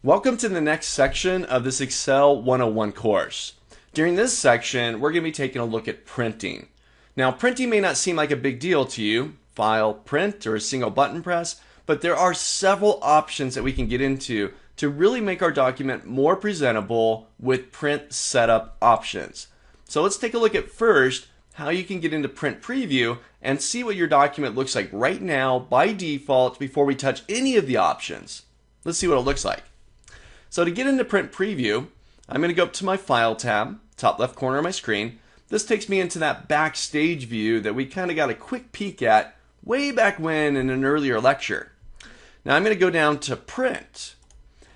Welcome to the next section of this Excel 101 course. During this section, we're going to be taking a look at printing. Now, printing may not seem like a big deal to you, file, print, or a single button press, but there are several options that we can get into to really make our document more presentable with print setup options. So let's take a look at first how you can get into print preview and see what your document looks like right now by default before we touch any of the options. Let's see what it looks like. So to get into print preview, I'm going to go up to my file tab, top left corner of my screen. This takes me into that backstage view that we kind of got a quick peek at way back when in an earlier lecture. Now I'm going to go down to print.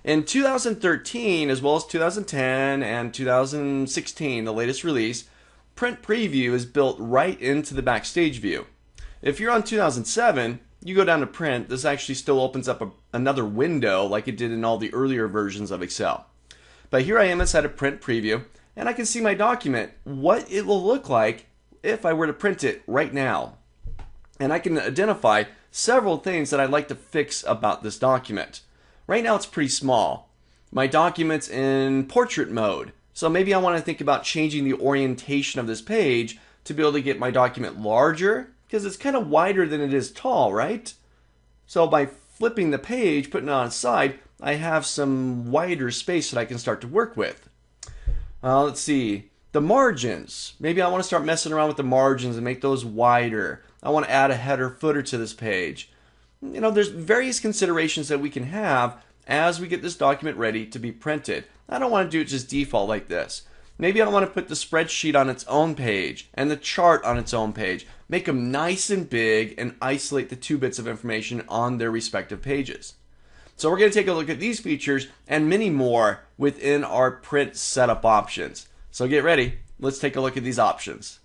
In 2013 as well as 2010 and 2016, the latest release, print preview is built right into the backstage view. If you're on 2007, you go down to print, this actually still opens up another window like it did in all the earlier versions of Excel. But here I am inside of print preview, and I can see my document, what it will look like if I were to print it right now. And I can identify several things that I'd like to fix about this document. Right now it's pretty small. My document's in portrait mode, so maybe I want to think about changing the orientation of this page to be able to get my document larger, because it's kind of wider than it is tall, right? So by flipping the page, putting it on its side, I have some wider space that I can start to work with. Let's see, the margins. Maybe I want to start messing around with the margins and make those wider. I want to add a header footer to this page. You know, there's various considerations that we can have as we get this document ready to be printed. I don't want to do it just default like this. Maybe I want to put the spreadsheet on its own page and the chart on its own page. Make them nice and big and isolate the two bits of information on their respective pages. So we're going to take a look at these features and many more within our print setup options. So get ready. Let's take a look at these options.